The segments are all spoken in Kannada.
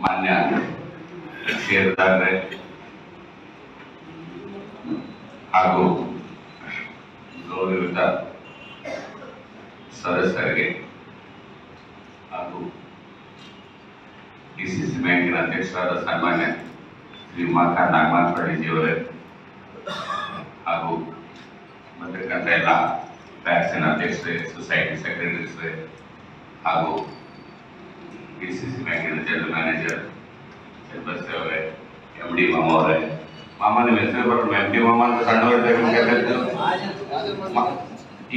ಮಾನ್ಯ ಷೇರುದಾರರೇ ಹಾಗೂ ಗೌರವಿತ ಸದಸ್ಯರಿಗೆ ಹಾಗೂ ಡಿಸಿಸಿ ಬ್ಯಾಂಕಿನ ಅಧ್ಯಕ್ಷರಾದ ಸನ್ಮಾನ್ಯ ಶ್ರೀ ಮಾತಾ ನಾಗನಾಥ್ ಪಡಿಜಿಯವರೇ ಹಾಗೂ ಬಂದಿರತಕ್ಕಂಥ ಎಲ್ಲ ಬ್ಯಾಂಕ್ಸಿನ ಅಧ್ಯಕ್ಷರೇ, ಸೊಸೈಟಿ ಸೆಕ್ರೆಟರೀಸ್ರೇ ಹಾಗೂ ಡಿಸಿಸಿ ಬ್ಯಾಂಕಿನ ಜನರಲ್ ಮ್ಯಾನೇಜರ್ ಚಂದ್ರಬಾಬು ಅವರೇ, ಎಂ ಡಿ ಮಾಮ ಅವರೇ, ಮಾಮ ನಿಮ್ಮ ಹೆಸರು ಬರೋದು ಎಂ ಡಿ ಮಾಮ ಅಂತ ಸಣ್ಣವರಿದ್ದಾಗ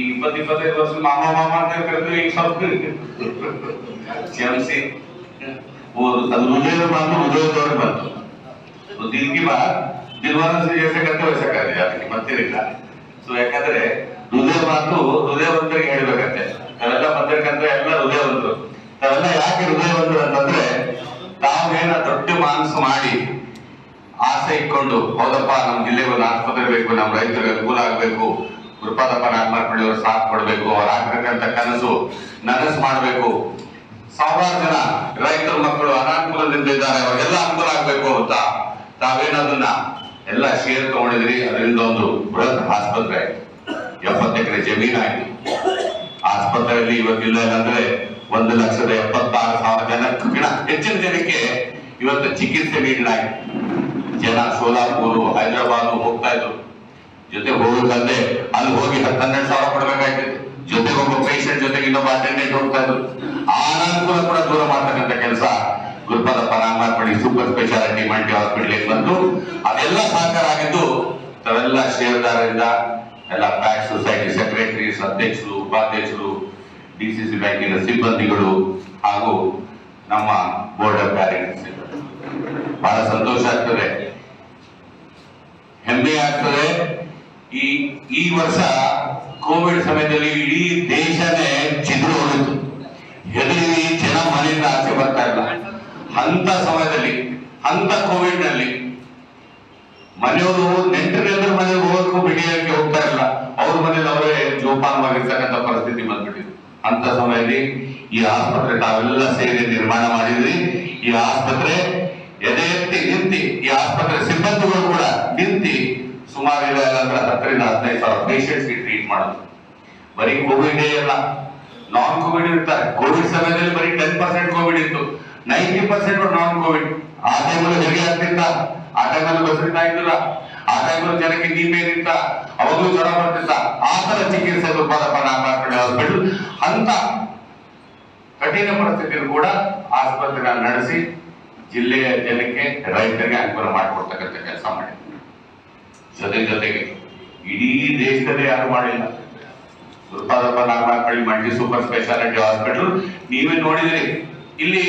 ಈಗ 20-25 ವರ್ಷ ಮಾಮ ಮಾಮ ಅಂತ ಕರೆದು ಈಗ ಸ್ವಲ್ಪ ಕ್ಷಮಿಸಿ ಅದು ಹೃದಯದ ಬಂತು, ಹೃದಯದವ್ರಿಗೆ ಬಂತು. दिल की बात दिलवालों से जैसे करते वैसा कर दिया ಅದಕ್ಕೆ ಮತ್ತಿರಲಿಲ್ಲ. ಸೊ ಯಾಕಂದ್ರೆ ಹೃದಯ ಮಾತು ಹೃದಯವಂತರಿಗೆ ಹೇಳ್ಬೇಕಂತೆ. ನಾವೆಲ್ಲ ಬಂದಿರಕಂತ ಎಲ್ಲ ಹೃದಯವಂತರು. ನಾವೆಲ್ಲ ಯಾಕೆ ಹೃದಯವಂತರು ಅಂತಂದ್ರೆ ತಾವೇನ ದೊಡ್ಡ ಮನಸ್ಸು ಮಾಡಿ ಆಸೆ ಇಟ್ಕೊಂಡು ಹೌದಪ್ಪ ನಮ್ಮ ಜಿಲ್ಲೆಗೆ ಒಂದು ಆಸ್ಪತ್ರೆ ಬೇಕು, ನಮ್ಮ ರೈತರಿಗೆ ಅನುಕೂಲ ಆಗ್ಬೇಕು, ಗುರುಪಾದಪ್ಪ ನಾಗಮಾರ್ಪಳ್ಳಿ ಅವರು ಸಾಥ್ ಕೊಡ್ಬೇಕು, ಅವ್ರು ಆಗ್ಬೇಕಂತ ಕನಸು ನನಸು ಮಾಡ್ಬೇಕು, ಸಾವಿರಾರು ಜನ ರೈತರ ಮಕ್ಕಳು ಅನಾನುಕೂಲದಿಂದ ಇದ್ದಾರೆ, ಅವ್ರಿಗೆಲ್ಲ ಅನುಕೂಲ ಆಗ್ಬೇಕು ಅಂತ ತಾವೇನದನ್ನ ಎಲ್ಲ ಶೇರ್ ತಗೊಂಡಿದ್ರಿ. ಅದರಿಂದ ಒಂದು ಬೃಹತ್ ಆಸ್ಪತ್ರೆ ಆಯ್ತು, 70 ಎಕರೆ ಜಮೀನು ಆಯ್ತು. ಆಸ್ಪತ್ರೆಯಲ್ಲಿ ಇವತ್ತಿಲ್ಲ ಅಂದ್ರೆ 1,76,000 ಜನಕ್ಕಿಂತ ಹೆಚ್ಚಿನ ಜನಕ್ಕೆ ಇವತ್ತು ಚಿಕಿತ್ಸೆ ನೀಡಲಾಗಿದೆ. ಜನ ಸೋಲಾಪುರ, ಹೈದರಾಬಾದ್ ಹೋಗ್ತಾ ಇದ್ರು. ಜೊತೆ ಹೋಗ್ಬೇಕಂದ್ರೆ ಅಲ್ಲಿ ಹೋಗಿ 10-12 ಸಾವಿರ ಕೊಡ್ಬೇಕಾಯ್ತು. ಜೊತೆಗೆ ಒಬ್ಬ ಪೇಷಂಟ್ ಜೊತೆಗೆ ಇನ್ನೊಬ್ಬ ಅಟೆಂಡೆಂಟ್ ಹೋಗ್ತಾ ಇದ್ರು. ಆ ಅನಾನುಕೂಲ ಕೂಡ ದೂರ ಮಾಡ್ತಕ್ಕಂಥ ಕೆಲಸ Gurupadappa Nagamarpalli super speciality multi hospital ಬಂತು. ಅದೆಲ್ಲ ಸಾಕಾರ ಆಗಿದ್ದು ತಾವೆಲ್ಲ ಷೇರುದಾರರಿಂದ, ಎಲ್ಲ ಬ್ಯಾಂಕ್ ಸೊಸೈಟಿ ಸೆಕ್ರೆಟರೀಸ್, ಅಧ್ಯಕ್ಷರು, ಉಪಾಧ್ಯಕ್ಷರು, ಡಿಸಿಸಿ ಬ್ಯಾಂಕಿನ ಸಿಬ್ಬಂದಿಗಳು ಹಾಗೂ ನಮ್ಮ ಬೋರ್ಡ್ ಆಫ್ ಡೈರೆಕ್ಟರ್ಸ್. ಬಹಳ ಸಂತೋಷ ಆಗ್ತದೆ, ಹೆಮ್ಮೆ ಆಗ್ತದೆ. ಈ ವರ್ಷ ಕೋವಿಡ್ ಸಮಯದಲ್ಲಿ ಇಡೀ ದೇಶನೇ ಚಿತ್ರ ಹೋಗಿತ್ತು. ಹೆದರಿ ಜನ ಮನೆಯಿಂದ ಆಚೆ ಬರ್ತಾ ಇಲ್ಲ. ಅಂತ ಸಮಯದಲ್ಲಿ, ಅಂತ ಕೋವಿಡ್ ನಲ್ಲಿ ಮನೆಯವರು ನೆಂಟರೆಲ್ಲರ ಮನೆಗೆ ಹೋಗಕ್ಕೂ ಬಿಡಿಯಕ್ಕೆ ಹೋಗ್ತಾ ಇಲ್ಲ. ಅವ್ರ ಮನೇಲಿ ಅವರೇ ಜೋಪಾನವಾಗಿರ್ತಕ್ಕಂಥ ಪರಿಸ್ಥಿತಿ ಬಂದ್ಬಿಟ್ಟಿದೆ. ಅಂತ ಸಮಯದಲ್ಲಿ ಈ ಆಸ್ಪತ್ರೆ ತಾವೆಲ್ಲ ಸೇರಿ ನಿರ್ಮಾಣ ಮಾಡಿದ್ರಿ. ಈ ಆಸ್ಪತ್ರೆ ಎದೆ ಎತ್ತಿ ನಿಂತಿ, ಈ ಆಸ್ಪತ್ರೆ ಸಿಬ್ಬಂದಿಗಳು ಕೂಡ ನಿಂತಿ ಸುಮಾರು 10,000-15,000 ಪೇಷಂಟ್ಸ್ ಟ್ರೀಟ್ ಮಾಡೋದು. ಬರೀ ಕೋವಿಡ್ ಅಲ್ಲ, ನಾನ್ ಕೋವಿಡ್ ಇರ್ತಾರೆ. ಕೋವಿಡ್ ಸಮಯದಲ್ಲಿ ಬರೀ 10% ಕೋವಿಡ್ ಇತ್ತು, 90% ನಾನ್ ಕೋವಿಡ್. ಆ ಟೈಮಲ್ಲಿ ಹೆರಿಗೆ ಆಗ್ತಿತ್ತ, ಆ ಟೈಮಲ್ಲಿ ಬಸರಿತಾ ಇದ್ದಿಲ್ಲ, ಆ ಟೈಮಲ್ಲಿ ಜನಕ್ಕೆ ನೀವೇನಿತ್ತ, ಅವಾಗಲೂ ಜ್ವರ ಬರ್ತಿತ್ತ. ಆ ತರ ಚಿಕಿತ್ಸೆ ಗುರುಪಾದಪ್ಪ ನಾಗಮಾರ್ಪಳ್ಳಿ ಹಾಸ್ಪಿಟಲ್ ಅಂತ ಕಠಿಣ ಪರಿಸ್ಥಿತಿಯಲ್ಲಿ ಕೂಡ ಆಸ್ಪತ್ರೆ ನಡೆಸಿ ಜಿಲ್ಲೆಯ ಜನಕ್ಕೆ, ರೈತರಿಗೆ ಅನುಕೂಲ ಮಾಡಿಕೊಡ್ತಕ್ಕಂಥ ಕೆಲಸ ಮಾಡಿದ್ರು. ಜೊತೆಗೆ ಇಡೀ ದೇಶದಲ್ಲೇ ಯಾರು ಮಾಡಿಲ್ಲ. Gurupadappa Nagamarpalli multi super speciality hospital ನೀವೇ ನೋಡಿದ್ರಿ. ಇಲ್ಲಿ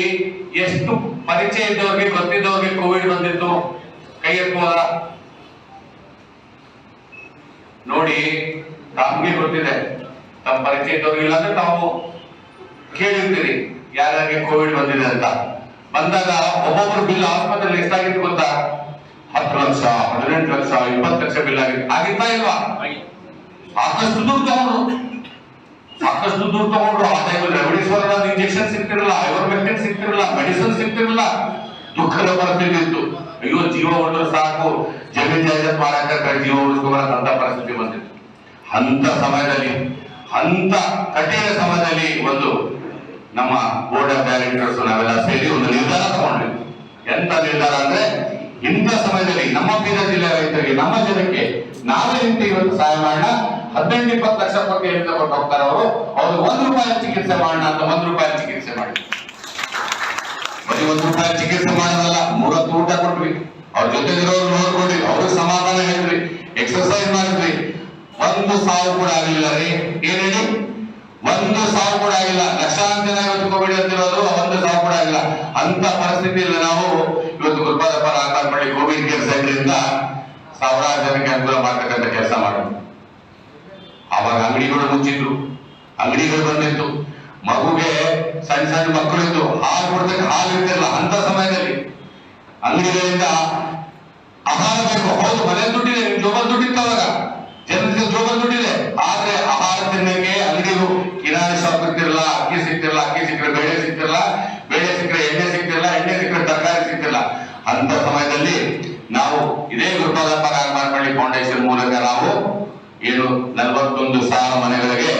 ಎಷ್ಟು ಪರಿಚಯ ಇದ್ದವ್ರಿಗೆ, ಗೊತ್ತಿದ್ದವ್ರಿಗೆ ಕೋವಿಡ್ ಬಂದಿತ್ತು, ಕೈ ಎತ್ತುವುದ ನೋಡಿ. ತಮ್ಗೆ ಗೊತ್ತಿದೆ, ತಮ್ಮ ಪರಿಚಯ ಇದ್ದವ್ರಿಗೆ ಇಲ್ಲ ಅಂದ್ರೆ ತಾವು ಕೇಳಿರ್ತೀರಿ ಯಾರ್ಯಾರಿಗೆ ಕೋವಿಡ್ ಬಂದಿದೆ ಅಂತ. ಬಂದಾಗ ಒಬ್ಬೊಬ್ರು ಬಿಲ್ ಆಸ್ಪತ್ರೆ ಎಷ್ಟಾಗಿತ್ತು ಗೊತ್ತಾ? 10 ಲಕ್ಷ, 18 ಲಕ್ಷ, 20 ಲಕ್ಷ ಬಿಲ್ ಆಗಿತ್ತಾ ಇಲ್ವಾ? ಸಾಕಷ್ಟು ದುಡ್ಡು ತಗೊಂಡ್ರು. ಆ ಟೈಮಲ್ಲಿ ರೆಮಿಡಿಸಿವಿರ್ ಇಂಜೆಕ್ಷನ್ ಸಿಗ್ತಿರಲಿಲ್ಲ, ಐವರ್ಮೆಕ್ಟಿನ್ ಸಿಗ್ತಿರಲಿಲ್ಲ, ಮೆಡಿಸಿನ್ ಸಿಗ್ತಿರಲಿಲ್ಲ. ದುಃಖದ ಪರಿಸ್ಥಿತಿ ಇತ್ತು. ಅಯ್ಯೋ, ಜೀವ ಉಳಿದ್ರೆ ಸಾಕು, ಜಮೀನ್ ಜಾಯ್ದಾದ್ ಮಾಡಕ್ಕೆ ಜೀವ ಉಳಿಸ್ಕೊಂಬರಂತ ಪರಿಸ್ಥಿತಿ ಬಂದಿತ್ತು. ಅಂತ ಸಮಯದಲ್ಲಿ, ಅಂತ ಕಠಿಣ ಸಮಯದಲ್ಲಿ ಒಂದು ನಮ್ಮ ಬೋರ್ಡ್ ಆಫ್ ಡೈರೆಕ್ಟರ್ಸ್ ನಾವೆಲ್ಲ ಸೇರಿ ಒಂದು ನಿರ್ಧಾರ ತಗೊಂಡ್ವಿ. ಎಂತ ನಿರ್ಧಾರ ಅಂದ್ರೆ, ಇಂಥ ಸಮಯದಲ್ಲಿ ನಮ್ಮ ಬೀದರ್ ಜಿಲ್ಲೆ ರೈತರಿಗೆ, ನಮ್ಮ ಜನಕ್ಕೆ ನಾವೇ ನಿಂತು ಇವತ್ತು ಸಹಾಯ ಮಾಡೋಣ. 18-20 ಲಕ್ಷ ಕೊಟ್ಟು ಎಲ್ಲಿಂದ ಕೊಟ್ಟು ಹೋಗ್ತಾರೆ ಅವರು. ಅವ್ರು ₹1 ಚಿಕಿತ್ಸೆ ಮಾಡೋಣ ಅಂತ ₹1 ಚಿಕಿತ್ಸೆ ಮಾಡಿ, ಬರೀ ₹1 ಚಿಕಿತ್ಸೆ ಮಾಡೋದಲ್ಲ, 3 ಹೊತ್ತು ಊಟ ಕೊಟ್ವಿ. ಅವ್ರ ಜೊತೆಗಿರೋರು ನೋಡ್ಕೊಂಡ್ರಿ, ಅವ್ರಿಗೆ ಸಮಾಧಾನ ಹೇಳಿದ್ರಿ, ಎಕ್ಸರ್ಸೈಸ್ ಮಾಡಿದ್ರಿ. 1 ಸಾವು ಕೂಡ ಆಗಲಿಲ್ಲ ರೀ. ಏನ್ ಹೇಳಿ, 1 ಸಾವು ಕೂಡ ಆಗಿಲ್ಲ. ಲಕ್ಷಾಂತರ ಜನ ಇವತ್ತು ಕೋವಿಡ್ ಅಂತಿರೋದು, 1 ಸಾವು ಕೂಡ ಆಗಿಲ್ಲ. ಅಂತ ಪರಿಸ್ಥಿತಿಯಲ್ಲಿ ನಾವು ಇವತ್ತು Gurupadappa Nagamarpalli Covid care centre ಇಂದ ಸಾವಿರಾರು ಜನಕ್ಕೆ ಅನುಕೂಲ ಮಾಡ್ತಕ್ಕಂಥ ಕೆಲಸ ಮಾಡೋದು. ಆವಾಗ ಅಂಗಡಿಗಳು ಮುಚ್ಚಿದ್ರು, ಅಂಗಡಿಗಳು ಬಂದಿತ್ತು. ಮಗುಗೆ ಸಣ್ಣ ಮಕ್ಕಳು ಇತ್ತು, ಹಾಲು ಕೊಡ್ತಕ್ಕ ಹಾಲು ಇರ್ತಿರಲ್ಲ. ಅಂತ ಸಮಯದಲ್ಲಿ ಅಂಗಡಿಗಳಿಂದ ಆಹಾರ ಬೇಕು. ಹೌದು, ಮನೆ ದುಡ್ಡಿದೆ, ನಿಮ್ ಜೋಬಲ್ ದುಡ್ಡಿತ್ತು, ಅವಾಗ ಜನರಿಗೆ ಜೋಬಲ್ ದುಡ್ಡಿದೆ. ಆದ್ರೆ ಆಹಾರ ತಿನ್ನಕ್ಕೆ ಅಂಗಡಿಗೂ ಕಿರಾಣಿ ಶಾಪ್ ಸಿಗ್ತಿರಲ್ಲ, ಅಕ್ಕಿ ಸಿಗ್ತಿರಲ್ಲ, ಅಕ್ಕಿ ಸಿಕ್ಕರೆ ಬೇಳೆ ಸಿಗ್ತಿರಲ್ಲ, ಬೇಳೆ ಸಿಕ್ಕರೆ ಎಣ್ಣೆ ಸಿಗ್ತಿರಲ್ಲ, ಎಣ್ಣೆ ಸಿಕ್ಕರೆ ತರಕಾರಿ ನಾವು ಇದೇ ಗುರುಪಾದಪ್ಪ ನಾಗಮಾರ್ಪಳ್ಳಿ ಫೌಂಡೇಶನ್ ಮೂಲಕ ನಾವು ಏನು 41,000 ಮನೆಗಳಿಗೆ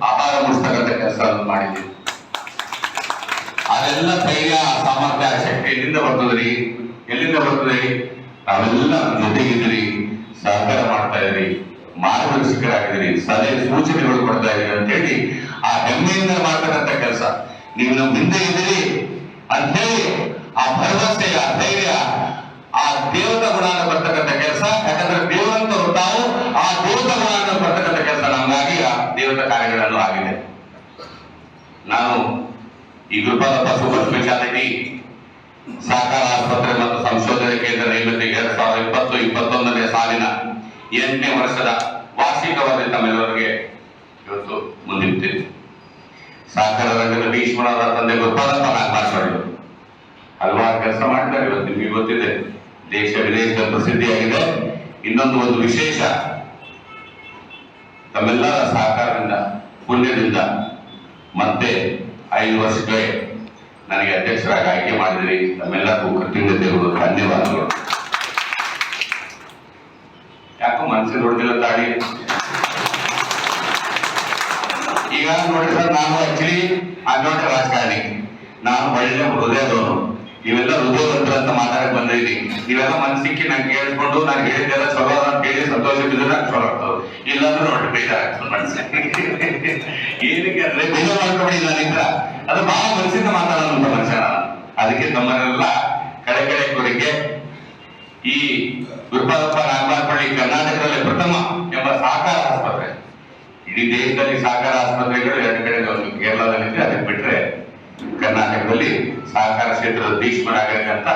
ಆಹಾರ ಮುಡಿಸ್ತಕ್ಕಂಥ ಕೆಲಸವನ್ನು ಮಾಡಿದ್ದೀವಿ. ಅದೆಲ್ಲ ಧೈರ್ಯ, ಸಾಮರ್ಥ್ಯ, ಶಕ್ತಿ ಎಲ್ಲಿಂದ ಬರ್ತದ್ರಿ? ಎಲ್ಲಿಂದ ಬರ್ತದೆ? ನಾವೆಲ್ಲ ಜೊತೆಗಿದ್ರಿ, ಸಹಕಾರ ಮಾಡ್ತಾ ಇದ್ರಿ, ಮಾರ್ಗದರ್ಶಕರಾಗಿದ್ದೀರಿ, ಸಲಹೆ ಸೂಚನೆಗಳು ಕೊಡ್ತಾ ಇದ್ದೀರಿ ಅಂತ ಹೇಳಿ ಆ ಹೆಮ್ಮೆಯಿಂದ ಮಾಡ್ತಕ್ಕಂಥ ಕೆಲಸ. ನೀವು ನಮ್ಮ ಹಿಂದೆ ಇದ್ದೀರಿ ಅಂತ ಹೇಳಿ ಆ ಭರವಸೆ, ಆ ಧೈರ್ಯ, ಆ ದೇವತಾ ಗುಣ ಬರ್ತಕ್ಕಂಥ ಕೆಲಸ. ಯಾಕಂದ್ರೆ ದೇವಂತರು ತಾವು ಆ ದೇವತಾ ಗುಣ ಬರ್ತಕ್ಕಂಥ ಕೆಲಸ ನಮಗಾಗಿ ಆ ದೇವತಾ ಕಾರ್ಯಗಳನ್ನು ಆಗಿದೆ. ನಾನು ಈ ಗುರುಪಾದಪ್ಪ ಸೂಪರ್ ಸ್ಪೆಷಾಲಿಟಿ ಸಹಕಾರ ಆಸ್ಪತ್ರೆ ಮತ್ತು ಸಂಶೋಧನಾ ಕೇಂದ್ರ ನೇಮಕ 2020-21ನೇ ಸಾಲಿನ 8ನೇ ವರ್ಷದ ವಾರ್ಷಿಕವಾಗಿ ತಮ್ಮೆಲ್ಲರಿಗೆ ಇವತ್ತು ಮುಂದಿಡ್ತೇನೆ. ಸಹಕಾರ ರಂಗದ ಭೀಷ್ಮರಾದ ತಂದೆ ಗುರುಪಾದಪ್ಪ ನಾಗಮಾರ್ಪಳ್ಳಿ ಹಲವಾರು ಕೆಲಸ ಮಾಡ್ತಾರೆ. ಇವತ್ತು ನಿಮಗೆ ಗೊತ್ತಿದೆ, ದೇಶ ವಿದೇಶದ ಪ್ರಸಿದ್ಧಿಯಾಗಿದೆ. ಒಂದು ವಿಶೇಷ, ತಮ್ಮೆಲ್ಲರ ಸಹಕಾರದಿಂದ, ಪುಣ್ಯದಿಂದ ಮತ್ತೆ 5 ವರ್ಷಕ್ಕೆ ನನಗೆ ಅಧ್ಯಕ್ಷರಾಗಿ ಆಯ್ಕೆ ಮಾಡಿದಿರಿ. ತಮ್ಮೆಲ್ಲರಿಗೂ ಕೃತಜ್ಞತೆಗಳು, ಧನ್ಯವಾದಗಳು. ಯಾಕೋ ಮನಸ್ಸಿಗೆ ನೋಡಿದಿಲ್ಲ ತಾಳಿ. ಈಗ ನೋಡಿ ಸರ್, ನಾನು ಆಕ್ಚುಲಿ ಅಡ್ಡೋಟ ರಾಜಕಾರಣಿ, ನಾನು ಒಳ್ಳೆ ಹೃದಯದವನು. ಇವೆಲ್ಲ ಹೃದಯವಂತರ ಅಂತ ಮಾತಾಡಕ್ ಬಂದಿದ್ದೀನಿ. ನೀವೆಲ್ಲ ಮನಸ್ಸಿಕ್ಕಿ ನಂಗೆ ಕೇಳಿಸ್ಕೊಂಡು ನಾನು ಹೇಳಿದ್ದೆಲ್ಲ ಚಲೋ ಅಂತ ಹೇಳಿ ಸಂತೋಷ ಬಿದ್ದರೆ ನಂಗೆ ಚಲೋ ಆಗ್ತದೆ. ಇಲ್ಲಾಂದ್ರೆ ನೋಡಿ ಬೇಜಾರಾಗ್ತದೆ ಮನಸ್ಸಿಗೆ. ಏನಕ್ಕೆ ಅಂದ್ರೆ ಬೇಜಾರು ಮಾಡ್ಕೊಬೇಡಿ ನಾನಿದ್ರ, ಅದು ಬಹಳ ಮನಸ್ಸಿಂದ ಮಾತಾಡೋದಂತ ಮನುಷ್ಯ ನಾನು. ಅದಕ್ಕೆ ತಮ್ಮನ್ನೆಲ್ಲ ಕಡೆ ಕೋರಿಕೆ, ಈ ಗುರುಪಾದಪ್ಪ ನಾಗಮಾರ್ಪಳ್ಳಿ ಕರ್ನಾಟಕದಲ್ಲಿ ಪ್ರಥಮ ಎಂಬ ಸಹಕಾರ ಆಸ್ಪತ್ರೆ, ಇಡೀ ದೇಶದಲ್ಲಿ ಸಹಕಾರ ಆಸ್ಪತ್ರೆಗಳು 2 ಕಡೆ, ಒಂದು ಕೇರಳದಲ್ಲಿದೆ, ಅದಕ್ಕೆ ಬಿಟ್ರೆ ಕರ್ನಾಟಕದಲ್ಲಿ ಸಹಕಾರ ಕ್ಷೇತ್ರದ ಭೀಷ್ಮರಾಗಿರ್ತಕ್ಕಂಥ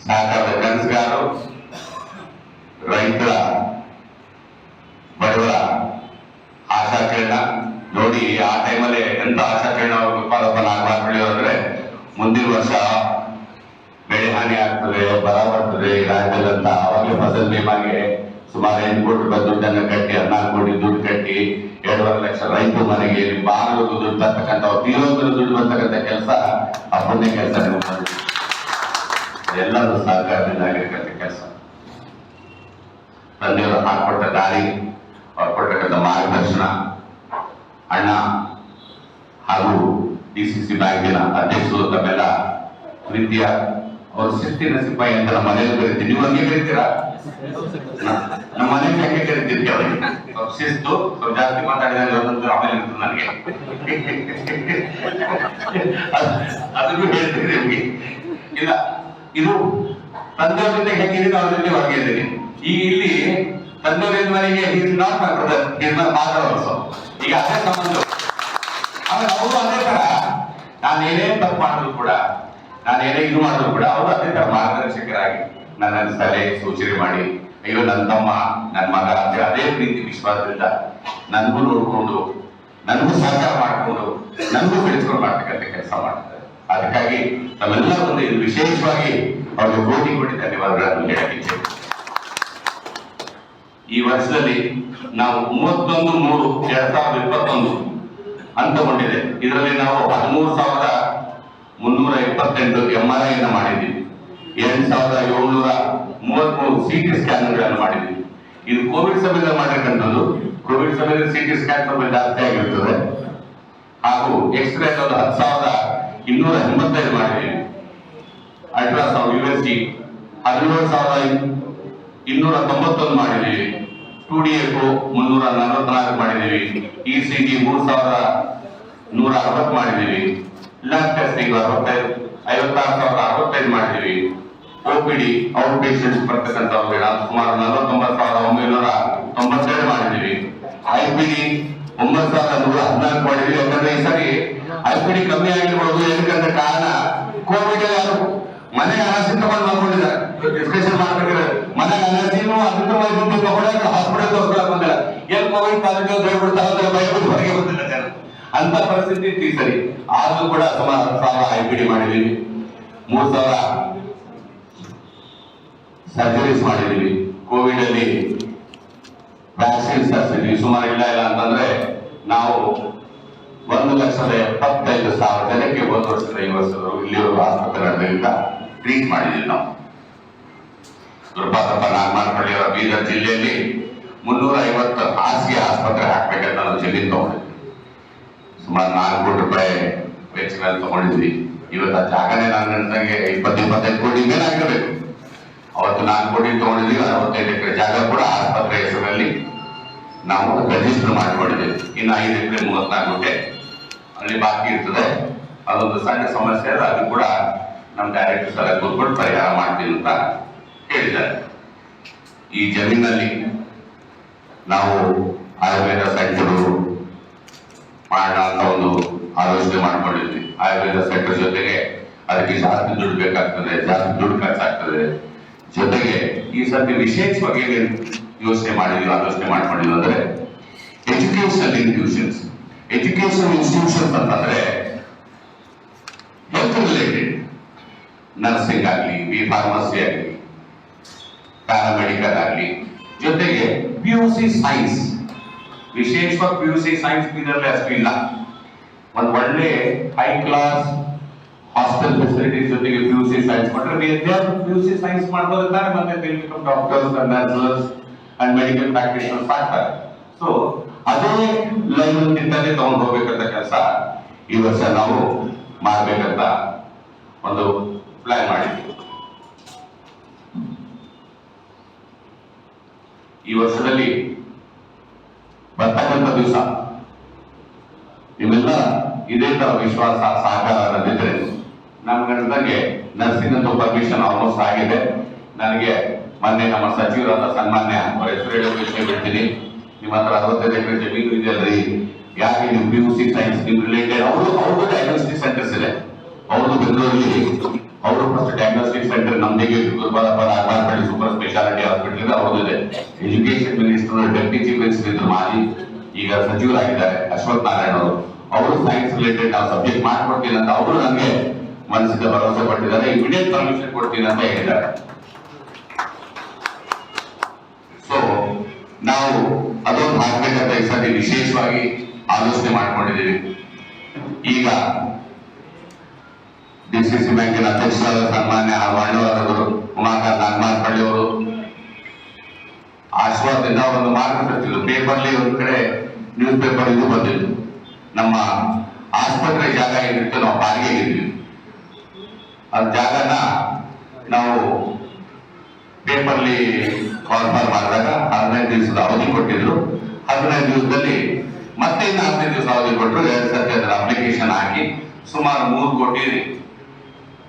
ಸಹಕಾರದ ಕನಸುಗಾರರು, ರೈತರ, ಬಡವರ ಆಶಾಕಿರಣ ನೋಡಿ. ಆ ಟೈಮಲ್ಲಿ ಎಂತ ಆಶಾಕಿರಣ ಅವರು ಗುರುಪಾದಪ್ಪ ನಾಗಮಾರ್ಪಳ್ಳಿ ಅವರಂದ್ರೆ, ಮುಂದಿನ ವರ್ಷ ಬೆಳೆ ಹಾನಿ ಆಗ್ತದೆ, ಬರ ಬರ್ತದೆ ರಾಜ್ಯದಲ್ಲಂತ. ಅವಾಗಲೇ ಫಸಲ್ ಬಿಮಾಗೆ ಸುಮಾರು 8 ಕೋಟಿ ರೂಪಾಯಿ ದುಡ್ಡನ್ನು ಕಟ್ಟಿ, 14 ಕೋಟಿ ದುಡ್ಡು ಕಟ್ಟಿ, 2.5 ಲಕ್ಷ ರೈತ ಮನೆಗೆ ಬಾಗಿಲು ದುಡ್ಡು ಬರ್ತಕ್ಕಂಥ, ತೀರೋದ್ರ ದುಡ್ಡು ಬರ್ತಕ್ಕಂಥ ಕೆಲಸ ಆ ಪುಣ್ಯ ಕೆಲಸ ಎಲ್ಲರೂ ಸಹಕಾರದಿಂದ ಆಗಿರ್ತಕ್ಕಂಥ ಕೆಲಸ. ತಂದೆಯವರು ಹಾಕೊಟ್ಟ ದಾರಿ, ಅವ್ರು ಕೊಟ್ಟಕ್ಕಂಥ ಮಾರ್ಗದರ್ಶನ, ಅಣ್ಣ ಹಾಗೂ DCC ಬ್ಯಾಂಕಿನ ಅಧ್ಯಕ್ಷರು ತಮ್ಮೆಲ್ಲ ಪ್ರೀತಿಯ ಅವರು ಶಿಸ್ತಿನ ಸಿಪಾಯಿ ಅಂತ ನಮ್ಮ ಮನೆಯಲ್ಲಿ ಕರಿತೀವಿ. ನೀವು ಹಂಗೆ ಕರಿತೀರಾ? ನಮ್ಮ ಮನೆಗೆ ಹಂಗೆ ಕರಿತಿದ್ವಿ. ಅವರಿಗೆ ಶಿಸ್ತು ಸ್ವಲ್ಪ ಜಾಸ್ತಿ ಮಾತಾಡಿದ್ರೆ ಆಮೇಲೆ ಇರ್ತದೆ ನನಗೆ. ಅದನ್ನು ಹೇಳ್ತೀನಿ ನಿಮ್ಗೆ. ಇಲ್ಲ, ಇದು ತಂದೆಯವ್ರ ಜೊತೆ ಹೆಂಗಿದ್ದೀನಿ ಅವ್ರ ಜೊತೆ ಹೊರಗೆ ಇದ್ದೀನಿ. ಈಗ ಇಲ್ಲಿ ತಂದೆಯವ್ರ ಮನೆಗೆ is not my brother, is my father also. ಈಗ ಅದೇ ಸಂಬಂಧ. ಆಮೇಲೆ ಅವರು ಅದೇ ತರ, ನಾನೇನೇ ತಪ್ಪು ಮಾಡಿದ್ರು ಕೂಡ, ನಾನೇನೇ ಇದು ಮಾಡಿದ್ರು ಕೂಡ ಅವರು ಅದೇ ತರ ಮಾರ್ಗದರ್ಶಕರಾಗಿ ನನ್ನ ಸಲಹೆ ಸೂಚನೆ ಮಾಡಿ, ಅಯ್ಯೋ ನನ್ನ ತಮ್ಮ, ನನ್ನ ಮಗ ಅಂತ ಅದೇ ಪ್ರೀತಿ ವಿಶ್ವಾಸದಿಂದ ನನಗೂ ನೋಡ್ಕೊಂಡು, ನನಗೂ ಸಹಕಾರ ಮಾಡಿಕೊಂಡು, ನನಗೂ ಬೆಳೆಸ್ಕೊಂಡು ಮಾಡ್ತಕ್ಕಂಥ ಕೆಲಸ ಮಾಡ್ತಾರೆ. ಅದಕ್ಕಾಗಿ ನಮ್ಮೆಲ್ಲ ಒಂದು ಇದು ವಿಶೇಷವಾಗಿ ಅವ್ರಿಗೆ ಕೋಟಿ ಧನ್ಯವಾದಗಳನ್ನು ಹೇಳಲಿಕ್ಕೆ. ಈ ವರ್ಷದಲ್ಲಿ ನಾವು 31/3/2021 ಅಂತಗೊಂಡಿದೆ. ಇದರಲ್ಲಿ ನಾವು 13,328 MRI ಅನ್ನು ಮಾಡಿದ್ದೀವಿ, 8,733 CT ಸ್ಕ್ಯಾನ್ಗಳನ್ನು ಮಾಡಿದ್ದೀವಿ. ಇದು ಕೋವಿಡ್ ಸಮಯದಲ್ಲಿ ಮಾಡಿರ್ತಕ್ಕಂಥದ್ದು. ಕೋವಿಡ್ ಸಮಯದಲ್ಲಿ CT ಸ್ಕ್ಯಾನ್ ಸ್ವಲ್ಪ ಜಾಸ್ತಿ ಆಗಿರ್ತದೆ. ಹಾಗೂ ಎಕ್ಸ್ರೇ 10,285 ಮಾಡಿದ್ದೀವಿ. ಅಲ್ಟ್ರಾಸೌಂಡ್ USG 17,291 ಮಾಡಿದ್ದೀವಿ. 2D-ECHO 344 ಮಾಡಿದ್ದೀವಿ. ECG 3,160 ಮಾಡಿದ್ದೀವಿ. ಲ್ಯಾಬ್ ಟೆಸ್ಟಿಂಗ್ 56,065 ಮಾಡಿದ್ದೀವಿ. OPD ಔಟ್ ಪೇಷಂಟ್ಸ್ ಬರ್ತಕ್ಕಂಥವ್ರಿಗೆ ಸುಮಾರು 49,992 ಮಾಡಿದ್ದೀವಿ. IPD 9,114 ಮಾಡಿದ್ದೀವಿ. ಯಾಕಂದ್ರೆ ಈ ಸರಿ IPD ಕಮ್ಮಿ ಆಗಿರ್ಬೋದು. ಏನಕ್ಕಂತ ಕಾರಣ ಕೋವಿಡ್ ಯಾರು ಮನೆಗೆ ಅನಸಿ ತಗೊಂಡು ಮಾಡ್ಕೊಂಡಿದ್ದಾರೆ. ಡಿಸ್ಕಷನ್ ಮಾಡ್ಬೇಕಾದ್ರೆ ಮನೆಗೆ ಅನಸಿನೂ ಅದಕ್ಕೆ ವೈದ್ಯರು ತಗೊಂಡಾಗ ಹಾಸ್ಪಿಟಲ್ ತೋರ್ಸ್ಕೊಳಕ್ ಬಂದಿಲ್ಲ. ಎಲ್ಲಿ ಕೋವಿಡ್ ಪಾಸಿಟಿವ್ ದಯವಿಡ್ತಾರೆ ಭಯಪಟ್ಟು ಹೊರಗೆ ಬಂದಿಲ್ಲ ಜನ. ಅಂತ ಪರಿಸ್ಥಿತಿ ಇತ್ತು ಈ ಸರಿ. ಆದ್ರೂ ಕೂಡ ಸುಮಾರು 10,000 IPD ಮಾಡಿದೀವಿ. 3,000 ಸರ್ಜರೀಸ್ ಮಾಡಿದೀವಿ. ಕೋವಿಡ್ ಅಲ್ಲಿ ವ್ಯಾಕ್ಸಿನ್ಸ್ ಹಚ್ಚಿದ್ವಿ. ಸುಮಾರು ಇಲ್ಲ ಅಂತಂದ್ರೆ ನಾವು 1,75,000 ಜನಕ್ಕೆ 1 ವರ್ಷದ 5 ವರ್ಷದವರು ಇಲ್ಲಿವರೆಗೂ ಆಸ್ಪತ್ರೆಗಳಿಂದ ಟ್ರೀಟ್ ಮಾಡಿದೀವಿ ನಾವು. ಗುರುಪಾದಪ್ಪ ನಾಗಮಾನಪಳ್ಳಿ ಅವರ ಬೀದರ್ ಜಿಲ್ಲೆಯಲ್ಲಿ 350 ಹಾಸಿಗೆ ಆಸ್ಪತ್ರೆ ಹಾಕ್ಬೇಕಂತ ನಾವು ಜಮೀನು ತಗೊಂಡಿದ್ವಿ. ಸುಮಾರು 4 ಕೋಟಿ ರೂಪಾಯಿ ವೆಚ್ಚದಲ್ಲಿ ತಗೊಂಡಿದ್ವಿ. ಇವತ್ತು ಆ ಜಾಗನೇ ನಾನು ನನಗೆ 20-25 ಕೋಟಿ ಮೇಲೆ ಆಗಿರಬೇಕು. ಅವತ್ತು 4 ಕೋಟಿ ತಗೊಂಡಿದ್ವಿ. 65 ಎಕರೆ ಜಾಗ ಕೂಡ ಆಸ್ಪತ್ರೆ ಹೆಸರಲ್ಲಿ ನಾವು ರಿಜಿಸ್ಟರ್ ಮಾಡಿಕೊಂಡಿದ್ದೇವೆ. ಇನ್ನು 5 ಎಕರೆ 34 ಗುಂಟೆ ಅಲ್ಲಿ ಬಾಕಿ ಇರ್ತದೆ. ಅದೊಂದು ಸಣ್ಣ ಸಮಸ್ಯೆ ಅದ, ಅದು ಕೂಡ ನಮ್ಮ ಡೈರೆಕ್ಟರ್ಸ್ ಎಲ್ಲ ಕೂತ್ಕೊಂಡು ಪರಿಹಾರ ಮಾಡ್ತೀವಿ ಅಂತ ಹೇಳಿದ್ದಾರೆ. ಈ ಜಮೀನಲ್ಲಿ ನಾವು ಆಯುರ್ವೇದ ಸೆಂಟರ್ ಮಾಡೋಣ ಅಂತ ಒಂದು ಆಲೋಚನೆ ಮಾಡ್ಕೊಂಡಿದ್ವಿ. ಆಯುರ್ವೇದ ಸೆಂಟರ್ ಜೊತೆಗೆ ಅದಕ್ಕೆ ಜಾಸ್ತಿ ದುಡ್ಡು ಬೇಕಾಗ್ತದೆ, ಜಾಸ್ತಿ ದುಡ್ಡು ಖರ್ಚಾಗ್ತದೆ. ಜೊತೆಗೆ ಈ ಸರ್ತಿ ವಿಶೇಷವಾಗಿ ಯೋಚನೆ ಮಾಡಿದ್ವಿ, ಆಲೋಚನೆ ಮಾಡ್ಕೊಂಡಿದ್ವಿ ಅಂದ್ರೆ ಎಜುಕೇಶನಲ್ ಇನ್ಸ್ಟಿಟ್ಯೂಷನ್ಸ್. ಎಜುಕೇಶನಲ್ ಇನ್ಸ್ಟಿಟ್ಯೂಷನ್ಸ್ ಅಂತಂದ್ರೆ ಹೆಲ್ತ್ ರಿಲೇಟೆಡ್, ನರ್ಸಿಂಗ್ ಆಗಲಿ, ಬಿ ಫಾರ್ಮಸಿ ಆಗಲಿ, ಪ್ಯಾರಾಮೆಡಿಕಲ್ ಆಗಲಿ, ಜೊತೆಗೆ PUC ಸೈನ್ಸ್. ವಿಶೇಷವಾಗಿ PUC ಸೈನ್ಸ್ ಇದರಲ್ಲಿ ಅಷ್ಟು ಇಲ್ಲ. ಒಂದು ಒಳ್ಳೆ ಹೈ ಕ್ಲಾಸ್ ಹಾಸ್ಟೆಲ್ ಫೆಸಿಲಿಟೀಸ್ ಜೊತೆಗೆ PUC ಸೈನ್ಸ್ ಮಾಡಿದ್ರೆ PUC ಸೈನ್ಸ್ ಮಾಡ್ಬೋದಿರ್ತಾರೆ. ಮತ್ತೆ doctors and nurses and medical practitioners ಆಗ್ತಾರೆ. ಸೊ ಅದೇ ಲೈನ್ ನಿಂತಲ್ಲಿ ತಗೊಂಡು ಹೋಗ್ಬೇಕಂತ ಕೆಲಸ ಈ ವರ್ಷ ನಾವು ಮಾಡ್ಬೇಕಂತ ಒಂದು ಪ್ಲಾನ್ ಮಾಡಿದ್ವಿ. ಈ ವರ್ಷದಲ್ಲಿ ಬರ್ತಕ್ಕಂಥ ದಿವಸ ನಿಮ್ಮೆಲ್ಲ ಇದೇ ತರ ವಿಶ್ವಾಸ ಸಹಕಾರ ಅನ್ನೋದಿದ್ರೆ ನಮ್ಗೆ ನರ್ಸಿಂಗ್ ಅಂತ ಪರ್ಮಿಷನ್ ಆಲ್ಮೋಸ್ಟ್ ಆಗಿದೆ. ನನಗೆ ಮೊನ್ನೆ ನಮ್ಮ ಸಚಿವರಾದ ಸನ್ಮಾನ್ಯ ಅವರ ಹೆಸರು ಹೇಳೋ ವಿಷಯ ಬಿಡ್ತೀನಿ. ನಿಮ್ಮ ಹತ್ರ 65 ಎಕರೆ ಜಮೀನು ಇದೆಯಲ್ರಿ, ಯಾಕೆ ನೀವು PUC ಸೈನ್ಸ್ ನಿಮ್ ರಿಲೇಟೆಡ್ ಅವ್ರದ್ದು ಡಯಾಗ್ನೋಸ್ಟಿಕ್ ಸೆಂಟರ್ಸ್ ಇದೆ. ಅವ್ರದ್ದು ಬೆಂಗಳೂರಲ್ಲಿ ಅವರು ಫಸ್ಟ್ ಡಯಾಗ್ನೋಸ್ಟಿಕ್ ಸೆಂಟರ್ ನಮ್ದಿಗೆ Gurupadappa Nagamanapalli super speciality hospital ಇದೆ, ಅವ್ರದ್ದು ಇದೆ. Education minister deputy chief minister ಇದ್ರು ಮಾಜಿ, ಈಗ ಸಚಿವರಾಗಿದ್ದಾರೆ ಅಶ್ವಥ್ ನಾರಾಯಣ ಅವರು ಸೈನ್ಸ್ ರಿಲೇಟೆಡ್ ನಾವು ಸಬ್ಜೆಕ್ಟ್ ಮಾಡ್ಕೊಡ್ತೀನಿ ಅಂತ ಅವರು ನನಗೆ ಮನಸ್ಸಿಗೆ ಭರವಸೆ ಕೊಟ್ಟಿದ್ದಾರೆ. ಇಮಿಡಿಯೇಟ್ ಪರ್ಮಿಷನ್ ಕೊಡ್ತೀನಿ ಅಂತ ಹೇಳಿದ್ದಾರೆ. ಸೊ ನಾವು ಅದೊಂದು ಹಾಕ್ಬೇಕಂತ ಈ ಸತಿ ವಿಶೇಷವಾಗಿ ಆಲೋಚನೆ ಮಾಡ್ಕೊಂಡಿದ್ದೀವಿ. ಈಗ DCC ಬ್ಯಾಂಕಿನ ಅಧ್ಯಕ್ಷರಾದ ಸನ್ಮಾನ್ಯ ವರ್ಣವಾದವರು ಉಮಾಕಾಂತ್ ನಾಗಮಾನಪಳ್ಳಿ ಅವರು ಆಶ್ವಾಸದಿಂದ ಒಂದು ಮಾರ್ಗದರ್ಶಿಸಿದ್ರು. ಪೇಪರ್ಲಿ ಒಂದ್ ಕಡೆ ನ್ಯೂಸ್ ಪೇಪರ್ ಇದು ಬಂದಿತ್ತು, ನಮ್ಮ ಆಸ್ಪತ್ರೆ ಜಾಗ ಏನಿತ್ತು ನಾವು ಬಾಡಿಗೆ ಇದ್ವಿ, ಅದ್ ಜಾಗನ ನಾವು ಪೇಪರ್ಲಿ ಕಾನ್ಫರ್ ಮಾಡಿದಾಗ 15 ದಿವಸದ ಅವಧಿ ಕೊಟ್ಟಿದ್ರು. 15 ದಿವಸದಲ್ಲಿ ಮತ್ತೆ ಇನ್ನು 15 ದಿವಸ ಅವಧಿ ಕೊಟ್ಟರು. 2 ಸರ್ತಿ ಅದರ ಅಪ್ಲಿಕೇಶನ್ ಹಾಕಿ ಸುಮಾರು 3 ಕೋಟಿ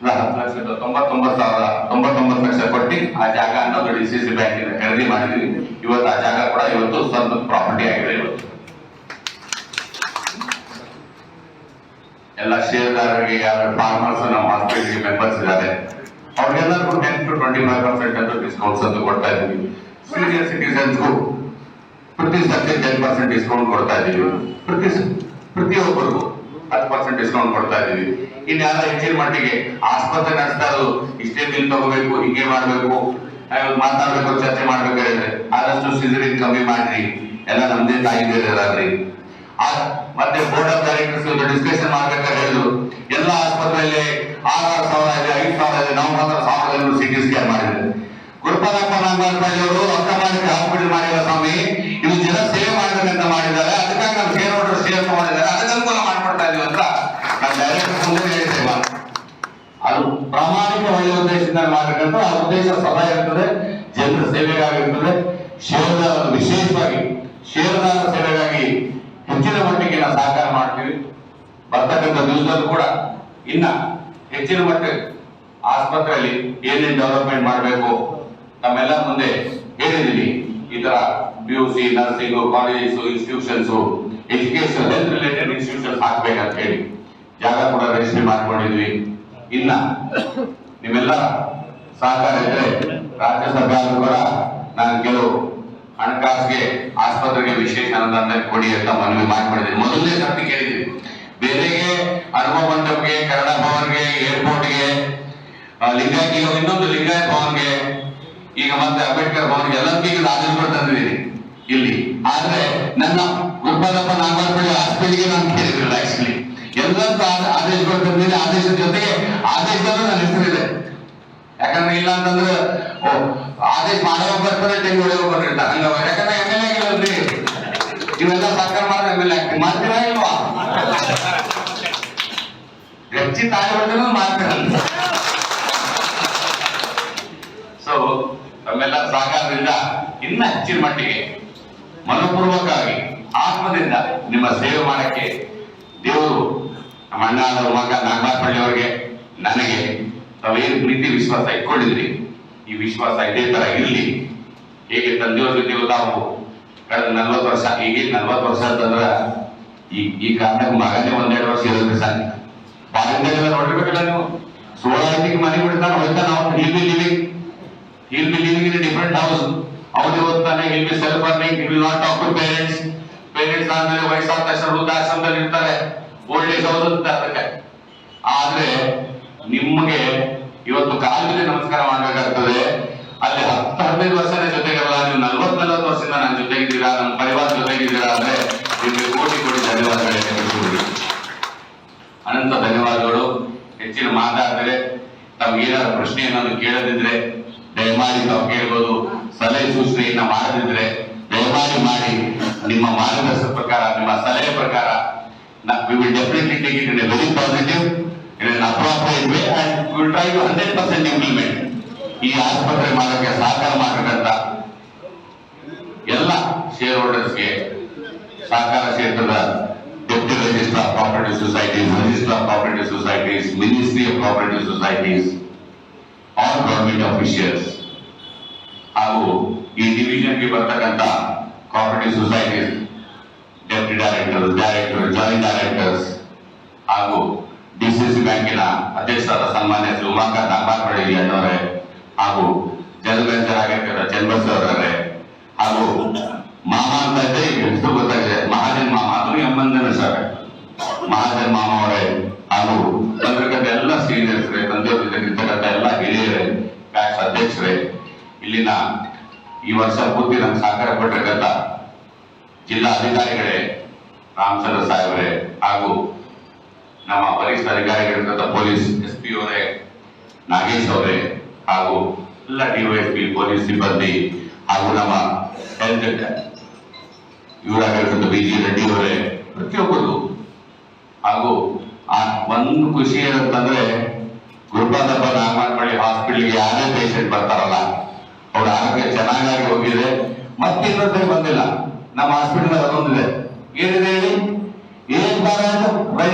10,99,99 ಲಕ್ಷ ಕೊಟ್ಟು ಆ ಜಾಗ ಅನ್ನೋದು DCC ಬ್ಯಾಂಕಿನ ಖರೀದಿ ಮಾಡಿದ್ವಿ. ಇವತ್ತು ಆ ಜಾಗ ಕೂಡ ಇವತ್ತು ಸ್ವಂತ ಪ್ರಾಪರ್ಟಿ ಆಗಿದೆ. ಇವತ್ತು ಎಲ್ಲ ಷೇರ್ದಾರರಿಗೆ, ಯಾರು ಫಾರ್ಮರ್ಸ್ ನಮ್ಮ ಹಾಸ್ಪಿಟಲ್ಗೆ ಮೆಂಬರ್ಸ್ ಇದ್ದಾರೆ, ಅವ್ರಿಗೆಲ್ಲರಿಗೂ 10 to 25% ಅಂತ ಡಿಸ್ಕೌಂಟ್ಸ್ ಅಂತ ಕೊಡ್ತಾ ಇದ್ವಿ. ಸೀನಿಯರ್ ಸಿಟಿಸನ್ಸ್ಗೂ ಪ್ರತಿ ಸಬ್ಜೆಕ್ಟ್ 10% ಡಿಸ್ಕೌಂಟ್ ಕೊಡ್ತಾ ಇದೀವಿ. ಪ್ರತಿಯೊಬ್ಬರಿಗೂ 10% ಡಿಸ್ಕೌಂಟ್ ಕೊಡ್ತಾ ಇದೀವಿ. ಇನ್ಯಾರ ಹೆಚ್ಚಿನ ಮಟ್ಟಿಗೆ ಆಸ್ಪತ್ರೆ ನಡೆಸ್ತಾ ಇರೋದು ಇಷ್ಟೇ ಬಿಲ್ ತಗೋಬೇಕು, ಹಿಂಗೆ ಮಾಡ್ಬೇಕು, ಮಾತಾಡ್ಬೇಕು, ಚರ್ಚೆ ಮಾಡ್ಬೇಕು ಹೇಳಿದ್ರೆ ಆದಷ್ಟು ಸಿಜರಿನ್ ಕಮ್ಮಿ ಮಾಡ್ರಿ, ಎಲ್ಲ ನಮ್ದೇ ತಾಯಿದಾರ್ರಿ. ಮತ್ತೆ ಬೋರ್ಡ್ ಆಫ್ ಡೈರೆಕ್ಟರ್ಸ್ ಡಿಸ್ಕಷನ್ ಮಾಡ್ಬೇಕಾದ್ರೆ ಹೇಳಿದ್ರು, ಎಲ್ಲ ಆಸ್ಪತ್ರೆಯಲ್ಲಿ 6,000 ಇದೆ, 5,000 ಇದೆ, ನಾವು ಮಾತ್ರ 1,000 CT ಸ್ಕ್ಯಾನ್ ಮಾಡಿದ್ರೆ. ಗುರುಪಾದಪ್ಪ ನಾಗಮಾನಪಳ್ಳಿ ಅವರು ರೊಕ್ಕ ಮಾಡಿ ಹಾಸ್ಪಿಟಲ್ ಮಾಡಿಲ್ಲ ಸ್ವಾಮಿ, ಇದು ಜನ ಸೇವೆ ಮಾಡ್ಬೇಕಂತ ಮಾಡಿದ್ದಾರೆ, ಅದಕ್ಕಾಗಿ ನಾವು ಶೇರ್ ಹೋಲ್ಡರ್ ಶೇರ್ ತಗೊಂಡಿದ್ದಾರೆ, ಅದಕ್ಕೆ ಅನುಕೂಲ ಮಾಡ್ಕೊಡ್ತಾ ಇದೀವಿ ಅಂತ ನಾನು ಡೈರೆಕ್ಟರ್ ಮುಂದೆ ಹೇಳಿದ್ದೇವೆ. ಅದು ಪ್ರಾಮಾಣಿಕ ಒಳ್ಳೆಯ ಉದ್ದೇಶದಿಂದ ಮಾಡಬೇಕಂತ ಆ ಉದ್ದೇಶ ಸದಾ ಇರ್ತದೆ, ಜನರ ಸೇವೆಗಾಗಿರ್ತದೆ. ಷೇರುದಾರ ವಿಶೇಷವಾಗಿ ಷೇರುದಾರ ಸೇವೆಗಾಗಿ ಹೆಚ್ಚಿನ ಮಟ್ಟಿಗೆ ನಾವು ಸಹಕಾರ ಮಾಡ್ತೀವಿ. ಬರ್ತಕ್ಕಂಥ ದಿವಸದಲ್ಲೂ ಕೂಡ ಇನ್ನ ಹೆಚ್ಚಿನ ಮಟ್ಟಿಗೆ ಆಸ್ಪತ್ರೆಯಲ್ಲಿ ಏನೇನು ಡೆವಲಪ್ಮೆಂಟ್ ಮಾಡಬೇಕು ತಮ್ಮೆಲ್ಲ ಮುಂದೆ ಹೇಳಿದೀನಿ. ಈ ತರ PUC, nursing colleges, institutions, education, health related institutions ಹಾಕ್ಬೇಕಂತ ಹೇಳಿ ಜಾಗ ಕೂಡ ರಿಜಿಸ್ಟ್ರಿ ಮಾಡ್ಕೊಂಡಿದ್ವಿ. ಇನ್ನ ನಿಮ್ಮೆಲ್ಲ ಸಹಕಾರ ಇದ್ರೆ ರಾಜ್ಯ ಸರ್ಕಾರ ಕೂಡ ನಾನು ಕೆಲವು ಹಣಕಾಸಿಗೆ ಆಸ್ಪತ್ರೆಗೆ ವಿಶೇಷ ಅನುದಾನ ಕೊಡಿ ಅಂತ ಮನವಿ ಮಾಡ್ಕೊಂಡಿದ್ದೀನಿ. ಮೊದಲನೇ ಸರ್ತಿ ಕೇಳಿದ್ವಿ, ಬೇರೆಗೆ ಅನುಭವ ಮಂಟಪಕ್ಕೆ, ಕನ್ನಡ ಭವನ್ಗೆ, ಏರ್ಪೋರ್ಟ್ಗೆ, ಲಿಂಗಾಯತ್, ಇನ್ನೊಂದು ಲಿಂಗಾಯತ್ ಭವನ್ಗೆ, ಈಗ ಮತ್ತೆ ಅಂಬೇಡ್ಕರ್ ಭವನ್ಗೆ ಎಲ್ಲರಿಗೂ ಆದೇಶಗಳು ತಂದಿದ್ದೀನಿ ಇಲ್ಲಿ. ಆದ್ರೆ ನನ್ನ ಗುರುಪಾದಪ್ಪ ನಾಗಮಾನಪಳ್ಳಿ ಹಾಸ್ಪಿಟಲ್ಗೆ ನಾನು ಕೇಳಿದ್ರಲ್ಲ, ಆಕ್ಚುಲಿ ಎಲ್ಲರಿಗೂ ಆದೇಶಗಳು ತಂದಿದ್ದೀನಿ. ಆದೇಶದ ಜೊತೆಗೆ ಆದೇಶದಲ್ಲೂ ನನ್ನ ಹೆಸರಿದೆ. ಯಾಕಂದ್ರೆ ಯಾಕಂದ್ರೆ ಇಲ್ಲ ಅಂತಂದ್ರೆ ಓ ಆದೇಶ ಮಾಡೋ ಬರ್ತಾರೆ ಟೆಂಗ್ ಹೊಡೆಯೋ ಬಂದಿರ್ತಾರೆ ಹಂಗ ಯಾಕಂದ್ರೆ MLA ಆಗಿಲ್ಲಲ್ರಿ ಇವೆಲ್ಲ ಸರ್ಕಾರ ಮಾಡಿದ್ರೆ MLA ಆಗ್ತೀವಿ ಮಾಡ್ತೀರಾ ಇಲ್ವಾ ಹೆಚ್ಚಿ ತಾಯಿ ಹೊಡೆದ್ರೆ ಮಾಡ್ತೀರಲ್ಲ ಸೊ ನಮ್ಮೆಲ್ಲ ಸಹಕಾರದಿಂದ ಇನ್ನ ಹೆಚ್ಚಿನ ಮಟ್ಟಿಗೆ ಮನಪೂರ್ವಕವಾಗಿ ಆತ್ಮದಿಂದ ನಿಮ್ಮ ಸೇವೆ ಮಾಡಕ್ಕೆ ದೇವರು ನಮ್ಮ ಅಣ್ಣ ಮಗ ನಾಗರಾಜಪಳ್ಳಿ ಅವರಿಗೆ ನನಗೆ ತಾವೇನು ಪ್ರೀತಿ ವಿಶ್ವಾಸ ಇಟ್ಕೊಂಡಿದ್ರಿ ಈ ವಿಶ್ವಾಸ ಇದೇ ತರ ಇರಲಿ. ಹೇಗೆ ತಂದೆಯವ್ರ ಜೊತೆ ತಾವು ಕಳೆದ 40 ವರ್ಷ ಈಗ 40 ವರ್ಷ ಅಂತಂದ್ರ ಈ ಕಾಲದಾಗ ಮಗನೇ 1-2 ವರ್ಷ ಇರುತ್ತೆ ಸರ್. ಬಾಲ್ಯದಲ್ಲೆಲ್ಲ ನೋಡಿರ್ಬೇಕಲ್ಲ ನೀವು 16 ಮನೆ ಬಿಡ್ತಾನೆ ಹೋಗ್ತಾನೆ ನಾವು he'll be living in a different house. ಅವನು ಓದ್ತಾನೆ, he'll be self earning, he will not talk to parents. Parents ಆದ್ಮೇಲೆ ವಯಸ್ಸಾದ ತಕ್ಷಣ ವೃದ್ಧಾಶ್ರಮದಲ್ಲಿ ಇರ್ತಾರೆ, ಓಲ್ಡ್ ಏಜ್ ಹೌಸ್ ಅಂತ ಅದಕ್ಕೆ. ಆದ್ರೆ ನಿಮ್ಗೆ ಇವತ್ತು ಕಾಲಿಗೆ ನಮಸ್ಕಾರ ಮಾಡ್ಬೇಕಾಗ್ತದೆ. ಅಲ್ಲಿ 10-15 ವರ್ಷ ಜೊತೆಗಲ್ಲ, ನೀವು 40-40 ವರ್ಷದಿಂದ ನನ್ನ ಜೊತೆಗಿದ್ದೀರಾ, ನಮ್ಮ ಪರಿವಾರ ಜೊತೆಗಿದ್ದೀರಾ ಅಂದ್ರೆ ನಿಮ್ಗೆ ಕೋಟಿ ಧನ್ಯವಾದಗಳು. ಅನಂತ ಧನ್ಯವಾದಗಳು. ಹೆಚ್ಚಿನ ಮಾತಾಡಿದ್ರೆ ತಮ್ಗೇನಾದ್ರು ಪ್ರಶ್ನೆ ಏನಾದ್ರು ಕೇಳದಿದ್ರೆ ದಯಮಾಡಿ ತಾವು ಕೇಳ್ಬೋದು. ಸಲಹೆ ಸೂಚನೆಯನ್ನ ಮಾಡದಿದ್ರೆ ದಯಮಾಡಿ ಮಾಡಿ. ನಿಮ್ಮ ಮಾರ್ಗದರ್ಶನ ಪ್ರಕಾರ, ನಿಮ್ಮ ಸಲಹೆ ಪ್ರಕಾರ we will definitely take it in a very positive, in an appropriate way, and we will try to 100% implement. ಈ ಆಸ್ಪತ್ರೆ ಮಾಡೋಕ್ಕೆ ಸಹಕಾರ ಮಾಡಬೇಕಂತ ಎಲ್ಲ ಶೇರ್ ಹೋಲ್ಡರ್ಸ್ಗೆ, ಸಹಕಾರ ಕ್ಷೇತ್ರದ deputy registrar of cooperative societies, registrar of cooperative societies, ministry of cooperative societies, all government officials ಹಾಗೂ ಈ ಡಿವಿಷನ್ಗೆ ಬರ್ತಕ್ಕಂಥ cooperative societies deputy directors, joint directors ಹಾಗೂ DCC ಬ್ಯಾಂಕಿನ ಅಧ್ಯಕ್ಷರಾದ ಸನ್ಮಾನ್ಯ ಶ್ರೀ ಉಮಾಕಾಂತ್ ನಾಗರಾಜಪಳ್ಳಿ ಅಣ್ಣವರೇ ಹಾಗೂ ಜನರಲ್ ಮ್ಯಾನೇಜರ್ ಆಗಿರ್ತಾರೆ ಚಂದ್ರಬಸ್ ಅವರೇ ಹಾಗೂ ಮಾಮ ಅಂತ ಇದ್ದೆ, ಈಗ ಹೆಸರು ಗೊತ್ತಾಗಿದೆ, ಮಹಾಜನ್ ಮಾಮ, ಅದು ಎಮ್ಮಂದನ ಸರ್ ಮಹಾಜನ್ ಮಾಮ ಅವರೇ ಹಾಗೂ ಬಂದಿರತಕ್ಕಂಥ ಎಲ್ಲ ಸೀನಿಯರ್ಸ್ರೇ, ತಂದೆಯವ್ರ ಜೊತೆಗಿರ್ತಕ್ಕಂಥ ಎಲ್ಲ ಹಿರಿಯರೇ, ಬ್ಯಾಂಕ್ ಅಧ್ಯಕ್ಷರೇ, ಇಲ್ಲಿನ ಈ ವರ್ಷ ಪೂರ್ತಿ ನಮ್ಗೆ ಸಹಕಾರ ಕೊಟ್ಟಿರ್ತಕ್ಕಂಥ ಜಿಲ್ಲಾ ಅಧಿಕಾರಿಗಳೇ, ರಾಮಚಂದ್ರ ಸಾಹೇಬ್ರೆ ಹಾಗೂ ನಮ್ಮ ವರಿಷ್ಠ ಅಧಿಕಾರಿಗಳಿರ್ತಕ್ಕಂಥ ಪೊಲೀಸ್ SP ಅವರೇ, ನಾಗೇಶ್ ಅವರೇ ಹಾಗೂ ಎಲ್ಲ DYSP ಪೊಲೀಸ್ ಸಿಬ್ಬಂದಿ ಹಾಗೂ ನಮ್ಮ ಹೆಲ್ತ್ ಇವರಾಗಿರ್ತಕ್ಕಂಥ BG ರೆಡ್ಡಿ ಅವರೇ, ಪ್ರತಿಯೊಬ್ಬರು ಹಾಗೂ ಒಂದು ಖುಷಿ ಏನಂತಂದ್ರೆ ಗುರುಪಾದಪ್ಪ ನಾಗರಾಜಪಳ್ಳಿ ಹಾಸ್ಪಿಟಲ್ಗೆ ಯಾರೇ ಪೇಷಂಟ್ ಬರ್ತಾರಲ್ಲ ಅವ್ರ ಆರೋಗ್ಯ ಚೆನ್ನಾಗಿ ಹೋಗಿದೆ, ಮತ್ತೆ ಇನ್ನೊಂದ್ಸರಿ ಬಂದಿಲ್ಲ. ನಮ್ಮ ಹಾಸ್ಪಿಟಲ್ ಅದೊಂದಿದೆ, ಏನಿದೆ ಹೇಳಿ, ಏನ್ ಬರೀ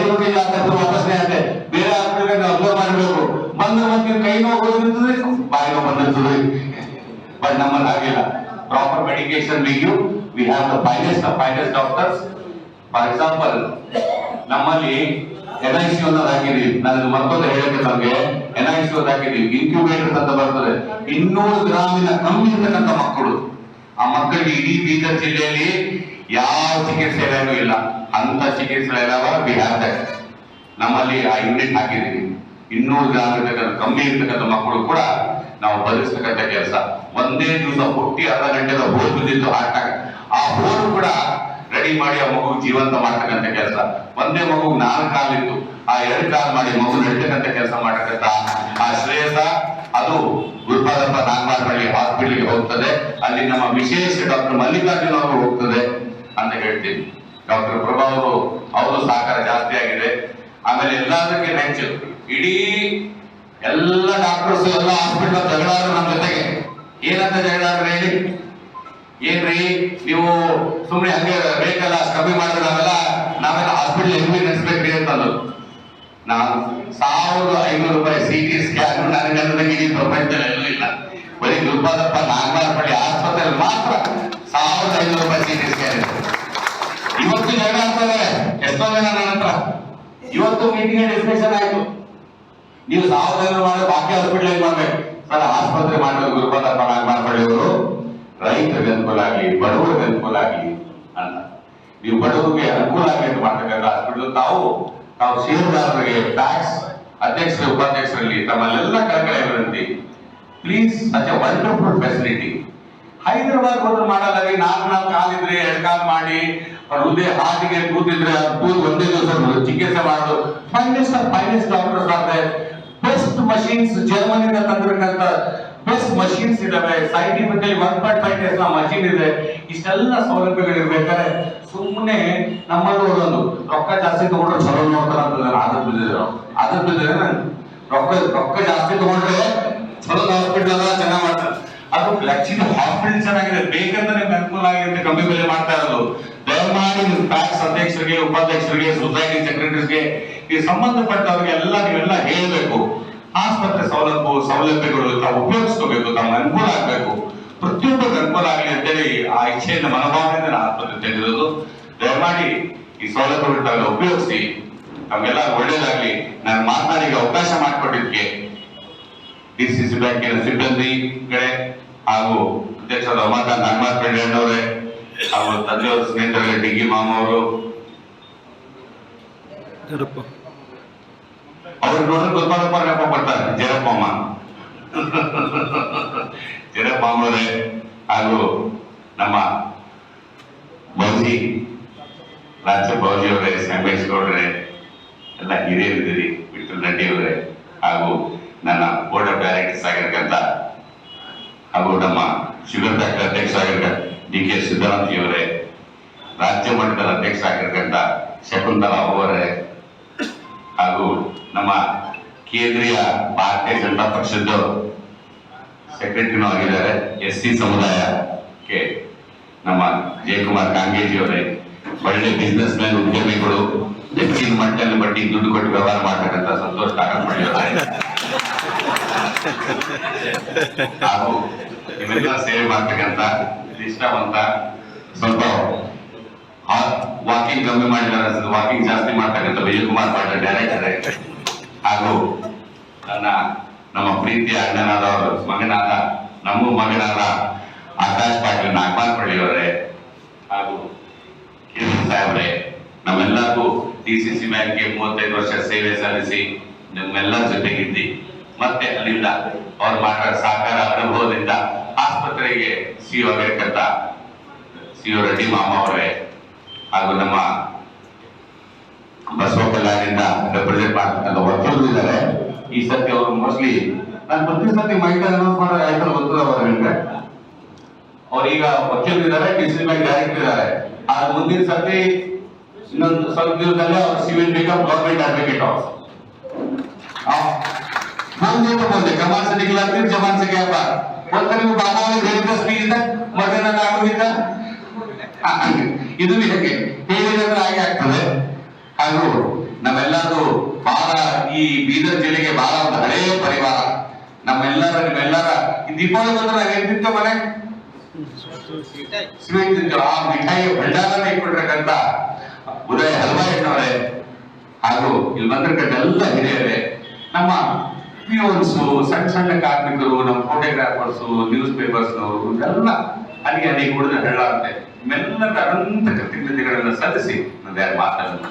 ವಾಪಸ್ನೇ ಅಂತೆ. ಬೇರೆ ಹಾಸ್ಪಿಟಲ್ ಅಬ್ಸರ್ವ್ ಮಾಡಬೇಕು, ಬಂದ್ರೆ ಮತ್ತೆ ಕೈ ನೋವು ಹೋಗಿರ್ತದೆ, ಬಾಯಿ ನೋವು ಬಂದಿರ್ತದೆ. ಬಟ್ ನಮ್ಮಲ್ಲಿ ಹಾಗಿಲ್ಲ. Proper medication we have the finest of finest doctors. For example ನಮ್ಮಲ್ಲಿ NICU ಅನ್ನೋದು ಹಾಕಿದೀವಿ, ನಾನು ಮತ್ತೊಂದು ಹೇಳಕ್ಕೆ ನಮಗೆ NICU ಹಾಕಿದೀವಿ, ಇನ್ಕ್ಯುಬೇಟರ್ಸ್ ಅಂತ ಬರ್ತದೆ. 200 ಗ್ರಾಮಿನ ಕಮ್ಮಿ ಇರ್ತಕ್ಕಂಥ ಮಕ್ಕಳು, ಆ ಮಕ್ಕಳಿಗೆ ಇಡೀ ಬೀದರ್ ಜಿಲ್ಲೆಯಲ್ಲಿ ಯಾವ ಚಿಕಿತ್ಸೆಗಳೂ ಇಲ್ಲ, ಅಂತ ಚಿಕಿತ್ಸೆಗಳವ ವಿ ಹ್ಯಾವ್ ದಟ್. ನಮ್ಮಲ್ಲಿ ಆ ಯೂನಿಟ್ ಹಾಕಿದೀವಿ. 200 ಗ್ರಾಮ್ ಇರ್ತಕ್ಕಂಥ ಕಮ್ಮಿ ಇರ್ತಕ್ಕಂಥ ಮಕ್ಕಳು ಕೂಡ ನಾವು ಬದುಕಿಸ್ತಕ್ಕಂಥ ಕೆಲಸ. ಒಂದೇ ದಿವಸ ಹುಟ್ಟಿ ಅರ್ಧ ಗಂಟೆದ ಹೋಲ್ ಬಿದ್ದಿತ್ತು ಹಾರ್ಟ್, ಆ ಹೋಲ್ ಕೂಡ ರೆಡಿ ಮಾಡಿ ಆ ಮಗು ಜೀವಂತ ಮಾಡ್ತಕ್ಕಂಥ ಕೆಲಸ. ಒಂದೇ ಮಗು 4 ಕಾಲಿತ್ತು, ಆ 2 ಕಾಲ್ ಮಾಡಿ ಮಗು ನೆಡ್ತಕ್ಕಂಥ ಕೆಲಸ ಮಾಡತಕ್ಕಂಥ ಆ ಶ್ರೇಯಸ ಅದು ಗುರುಪಾದಪ್ಪ ನಾಗರಾಜಪಳ್ಳಿ ಹಾಸ್ಪಿಟಲ್ಗೆ ಹೋಗ್ತದೆ. ಅಲ್ಲಿ ನಮ್ಮ ವಿಶೇಷ ಡಾಕ್ಟರ್ ಮಲ್ಲಿಕಾರ್ಜುನ್ ಅವರು ಹೋಗ್ತದೆ ಅಂತ ಹೇಳ್ತೀನಿ. ಡಾಕ್ಟರ್ ಪ್ರಭಾ ಅವರು ಸಹಕಾರ ಜಾಸ್ತಿ ಆಗಿದೆ. ಆಮೇಲೆ ಎಲ್ಲದಕ್ಕೆ ನೆಚ್ಚು ಇಡೀ ಎಲ್ಲ ಡಾಕ್ಟರ್ಸ್ ಎಲ್ಲ ಹಾಸ್ಪಿಟಲ್ ಜಗಳಾದ್ರು ನಮ್ಮ ಜೊತೆಗೆ. ಏನಂತ ಜಗಳಾದ್ರೆ ಹೇಳಿ, ಏನ್ರಿ ನೀವು ಸುಮ್ಮನೆ ಹಂಗೆ ರೇಟ್ ಎಲ್ಲ ಕಮ್ಮಿ ಮಾಡಿದ್ರೆ ನಾವೆಲ್ಲ ಹಾಸ್ಪಿಟಲ್ ಹೆಂಗ್ ನಡೆಸ್ಬೇಕ್ರಿ ಅಂತಂದ್ರು. ನಾನು 1500 ರೂಪಾಯಿ CT ಸ್ಕ್ಯಾನ್ ನನಗೆ ಇಡೀ ಪ್ರಪಂಚದಲ್ಲಿ ಎಲ್ಲೂ ಇಲ್ಲ. ಬರೀ ಗುರುಪಾದಪ್ಪ ನಾಗರಾಜಪಳ್ಳಿ ಆಸ್ಪತ್ರೆಯಲ್ಲಿ ಮಾತ್ರ 1500 ರೂಪಾಯಿ CT ಸ್ಕ್ಯಾನ್ ಇದೆ. ಇವತ್ತು ಜಗಳ ಆಗ್ತದೆ ಎಷ್ಟೋ ಜನ ನನ್ನ ಹತ್ರ. ಇವತ್ತು ಮೀಟಿಂಗ್ ಡಿಸ್ಕಷನ್ ಆಯ್ತು, ನೀವು 1500 ಮಾಡಿದ್ರೆ ಬಾಕಿ ಹಾಸ್ಪಿಟಲ್ ಮಾಡ್ಬೇಕು ಸರ್, ಆಸ್ಪತ್ರೆ ಮಾಡಬೇಕು ಗುರುಪಾದಪ್ಪ ನಾಗರಾಜಪಳ್ಳಿ ಅವರು. ರೈತರಿಗೆ ಅನುಕೂಲ ಆಗಲಿ, ಬಡವರಿಗೆ ಅನುಕೂಲ ಆಗಲಿ ಅಂತ, ನೀವು ಬಡವರಿಗೆ ಅನುಕೂಲ ಆಗಲಿ ಅಂತ ಮಾಡ್ತಕ್ಕಂಥ ಹಾಸ್ಪಿಟಲ್. ತಾವು ಷೇರುದಾರರಿಗೆ, ಟ್ಯಾಕ್ಸ್ ಅಧ್ಯಕ್ಷರ ಉಪಾಧ್ಯಕ್ಷರಲ್ಲಿ ತಮ್ಮಲ್ಲೆಲ್ಲ ಕಳಕಳಿ ವಿನಂತಿ, please such A wonderful facility. Hyderabad ಹೋದ್ರೆ ಮಾಡಲಾಗಿ 4 ಕಾಲಿದ್ರೆ 2 ಕಾಲ್ ಮಾಡಿ ಹೃದಯ ಹಾರ್ಟಿಗೆ ಕೂತಿದ್ರೆ ಒಂದೇ ದಿವಸ ಚಿಕಿತ್ಸೆ ಮಾಡೋದು. ಫೈನೆಸ್ಟ್ ಡಾಕ್ಟರ್ಸ್ ಆದ್ರೆ ಬೆಸ್ಟ್ ಮಷೀನ್ಸ್ ಜರ್ಮನಿಯಿಂದ ತಂದಿರತಕ್ಕಂಥ ಬೆಸ್ಟ್ ಮಷೀನ್ಸ್ ಇದಾವೆ, ಸೈಂಟಿಫಿಕಲಿ 1.5 ಟೆಸ್ಲಾ ಮಷೀನ್ ಇದೆ. ಇಷ್ಟೆಲ್ಲ ಸೌಲಭ್ಯಗಳು ಇರ್ಬೇಕಾದ್ರೆ ಸುಮ್ಮನೆ ನಮ್ಮಲ್ಲಿ ಓದೋದು ರೊಕ್ಕ ಜಾಸ್ತಿ ತಗೊಂಡ್ರೆ ಚಲೋ ನೋಡ್ತಾರ ಅಂತ ಅದ್ರ ಬಿದ್ದರೆ ರೊಕ್ಕ ಜಾಸ್ತಿ ತಗೊಂಡ್ರೆ ಚಲೋ ಹಾಸ್ಪಿಟಲ್ ಚೆನ್ನಾಗಿ ಮಾಡ್ತಾರೆ. ಅದು ಆಕ್ಚುಲಿ ಹಾಸ್ಪಿಟಲ್ ಚೆನ್ನಾಗಿದೆ, ಬೇಕಂತ ನಿಮ್ಗೆ ಅನುಕೂಲ ಆಗಿದೆ, ಕಮ್ಮಿ ಬೆಲೆ ಮಾಡ್ತಾ ಇರೋದು. ದಯಮಾಡಿ ಪ್ಯಾಕ್ಸ್ ಅಧ್ಯಕ್ಷರಿಗೆ, ಉಪಾಧ್ಯಕ್ಷರಿಗೆ, ಸೊಸೈಟಿ ಸೆಕ್ರೆಟರಿಸ್ಗೆ, ಈ ಸಂಬಂಧಪಟ್ಟವ್ರಿಗೆ ಎಲ್ಲ ನೀವೆಲ್ಲ ಹೇಳಬೇಕು. ಆಸ್ಪತ್ರೆ ಸೌಲಭ್ಯಗಳು ತಾವು ಉಪಯೋಗಿಸ್ಕೋಬೇಕು, ತಮ್ಮ ಅನುಕೂಲ ಆಗ್ಬೇಕು, ಪ್ರತಿಯೊಬ್ಬರಿಗೆ ಅನುಕೂಲ ಆಗಲಿ ಅಂತೇಳಿ ಆ ಇಚ್ಛೆಯಿಂದ ಮನೋಭಾವನೆಯಿಂದ ನಾನು ಆಸ್ಪತ್ರೆ ತೆಗೆದಿರೋದು. ದಯಮಾಡಿ ಈ ಸೌಲಭ್ಯಗಳು ತಾವೆಲ್ಲ ಉಪಯೋಗಿಸಿ, ತಮಗೆಲ್ಲ ಒಳ್ಳೇದಾಗ್ಲಿ. ನಾನು ಮಾತನಾಡಿಗೆ ಅವಕಾಶ ಮಾಡಿಕೊಟ್ಟಿದ್ದಕ್ಕೆ DCC ಬ್ಯಾಂಕಿನ ಸಿಬ್ಬಂದಿಗಳೇ ಹಾಗೂ ಅಧ್ಯಕ್ಷರ ರಮಾಕಾಂತ್ ನಾಗಮಾರ್ಪೇಟೆಯವರೇ ಹಾಗೂ ತಂದೆಯವರ ಸ್ನೇಹಿತರಿಗೆ ಡಿಗ್ಗಿ ಮಾಮ ಅವರು, ಅವ್ರಿಗೆ ನೋಡಿದ್ರೆ ಗೊತ್ತಾಗಪ್ಪ ನೆಪ ಬರ್ತಾರೆ, ಜರಪ್ಪಮ್ಮ ಜರಪ್ಪಮ್ಮವರೇ ಹಾಗೂ ನಮ್ಮ ಬೌಜಿ ರಾಜ್ಯ ಬೌಜಿ ಅವರೇ, ಸಂಗಮೇಶ್ ಗೌಡ್ರೆ, ಎಲ್ಲ ಹಿರಿಯರಿದ್ದೀರಿ, ವಿಠಲ್ ರೆಡ್ಡಿ ಅವರೇ ಹಾಗೂ ನನ್ನ ಬೋರ್ಡ್ ಆಫ್ ಡೈರೆಕ್ಟರ್ಸ್ ಆಗಿರ್ತಕ್ಕಂಥ ಹಾಗೂ ನಮ್ಮ ಶುಗರ್ ಫ್ಯಾಕ್ಟರಿ ಅಧ್ಯಕ್ಷ ಆಗಿರ್ತಕ್ಕಂಥ DK ಸಿದ್ದರಾಮಯ್ಯವರೇ, ರಾಜ್ಯ ಮಟ್ಟದ ಅಧ್ಯಕ್ಷ ಆಗಿರ್ತಕ್ಕಂಥ ಶಕುಂತಲಾ ಅವರೇ ಹಾಗೂ ನಮ್ಮ ಕೇಂದ್ರೀಯ ಭಾರತೀಯ ಜನತಾ ಪಕ್ಷದ ಸೆಕ್ರೆಟರಿನೂ ಆಗಿದ್ದಾರೆ, SC ಸಮುದಾಯಕ್ಕೆ ನಮ್ಮ ಜಯಕುಮಾರ್ ಕಾಂಗೇಜಿ ಅವರೇ, ಒಳ್ಳೆ ಬಿಸ್ನೆಸ್ ಮ್ಯಾನ್, ಉದ್ಯಮಿಗಳು, ಹೆಚ್ಚಿನ ಮಟ್ಟದಲ್ಲಿ ಬಡ್ಡಿ ದುಡ್ಡು ಕೊಟ್ಟು ವ್ಯವಹಾರ ಮಾಡ್ತಕ್ಕಂಥ ಸಂತೋಷ್ ಕಾಕಂಪಳ್ಳಿ ಅವರೇ ಹಾಗೂ ಇವೆಲ್ಲ ಸೇವೆ ಮಾಡ್ತಕ್ಕಂಥ ನಿಷ್ಠಾವಂತ, ಸ್ವಲ್ಪ ವಾಕಿಂಗ್ ಕಮ್ಮಿ ಮಾಡಿದ್ದಾರೆ, ವಾಕಿಂಗ್ ಜಾಸ್ತಿ ಮಾಡ್ತಕ್ಕಂಥ ವಿಜಯಕುಮಾರ್ ಪಾಟೀಲ್ ಡೈರೆಕ್ಟರ್ ಹಾಗೂ ನಮ್ಮ ಪ್ರೀತಿಯ ಅಣ್ಣನಾದ ಮಗನಾದ ನಮ್ಮ ಮಗನಾದ ಆಕಾಶ್ ಪಾಟೀಲ್ ನಾಗಮಾರ್ಪಳ್ಳಿ ಅವರೇ ಹಾಗೂ ಸಾಹೇಬ್ರೆ, ನಮ್ಮೆಲ್ಲರಿಗೂ DCC ಬ್ಯಾಂಕ್ಗೆ 35 ವರ್ಷ ಸೇವೆ ಸಲ್ಲಿಸಿ ನಮ್ಮೆಲ್ಲರ ಜೊತೆಗಿದ್ದಿ, ಮತ್ತೆ ಅಲ್ಲಿಂದ ಅವ್ರು ಮಾಡಿದ ಸಹಕಾರ ಅನುಭವದಿಂದ ಆಸ್ಪತ್ರೆಗೆ CEO ಆಗಿರ್ತಕ್ಕಂಥ CEO ರೆಡ್ಡಿ ಮಾಮ ಅವರೇ ಹಾಗೂ ನಮ್ಮ ಬಸವ ಕಲ್ಯಾಣದಿಂದ ರೆಪ್ರೆಸೆಂಟ್ ಮಾಡ್ತಕ್ಕಂಥ ವಕೀಲರು ಇದ್ದಾರೆ. ಈ ಸತಿ ಅವರು ಮೋಸ್ಟ್ಲಿ ನಾನು ಪ್ರತಿ ಸತಿ ಮೈಕಲ್ ಅನೌನ್ಸ್ ಮಾಡೋ ಆಯ್ತು ಗೊತ್ತದ ಅವರಿಗೆ, ಅವ್ರೀಗ ವಕೀಲರು ಇದ್ದಾರೆ, DCC ಬ್ಯಾಂಕ್ ಡೈರೆಕ್ಟರ್ ಇದ್ದಾರೆ. ಆದ್ರೆ ಮುಂದಿನ ಸತಿ ಇನ್ನೊಂದು ಸ್ವಲ್ಪ ದಿವಸದಲ್ಲೇ ಅವ್ರು ಸಿವಿಲ್ ಬಿಕಮ್ ಗವರ್ಮೆಂಟ್ ಅಡ್ವೊಕೇಟ್ ಅವರು बोलते कमाल से निकला फिर जबान से क्या बात बोलते ನೀವು ಬಾಬಾವರಿಗೆ ಹೇಳಿದ ಸ್ಪೀಚ್ ಮಗನ ಆಗೋದಿಲ್ಲ, ಇದು ಹೇಗೆ ಹೇಳಿದ್ರೆ ಹಾಗೆ ಆಗ್ತದೆ. ಹಾಗೂ ನಮ್ಮೆಲ್ಲರೂ ಬಹಳ ಈ ಬೀದರ್ ಜಿಲ್ಲೆಗೆ ಬಹಳ ಒಂದು ಹಳೆಯ ಪರಿವಾರ, ನಿಮ್ಮೆಲ್ಲರ ಈ ದೀಪಾವಳಿ ಬಂದ್ರೆ ನಾವು ಏನ್ ತಿಂತೇವೆ ಮನೆ ಸ್ವೀಟ್ ತಿಂತೇವೆ. ಆ ಮಿಠಾಯಿ ಭಂಡಾರನ ಇಟ್ಬಿಟ್ರಕ್ಕಂತ ಉದಯ ಹಲ್ವಾಯಿನವರೇ ಹಾಗೂ ಇಲ್ಲಿ ಬಂದಿರಕ್ಕಂತ ಎಲ್ಲ ಹಿರಿಯರೇ, ನಮ್ಮ ಪಿಯೋನ್ಸು, ಸಣ್ಣ ಕಾರ್ಮಿಕರು, ನಮ್ಮ ಫೋಟೋಗ್ರಾಫರ್ಸು, ನ್ಯೂಸ್ ಪೇಪರ್ಸ್ನವರು ಎಲ್ಲ ಅಲ್ಲಿಗೆ ಕುಡಿದ ಹೇಳಾರಂತೆ ನಿಮ್ಮೆಲ್ಲರ ಅನಂತ ಕೃತಜ್ಞತೆಗಳನ್ನು ಸಲ್ಲಿಸಿ ನನ್ನ ಮಾತನ್ನು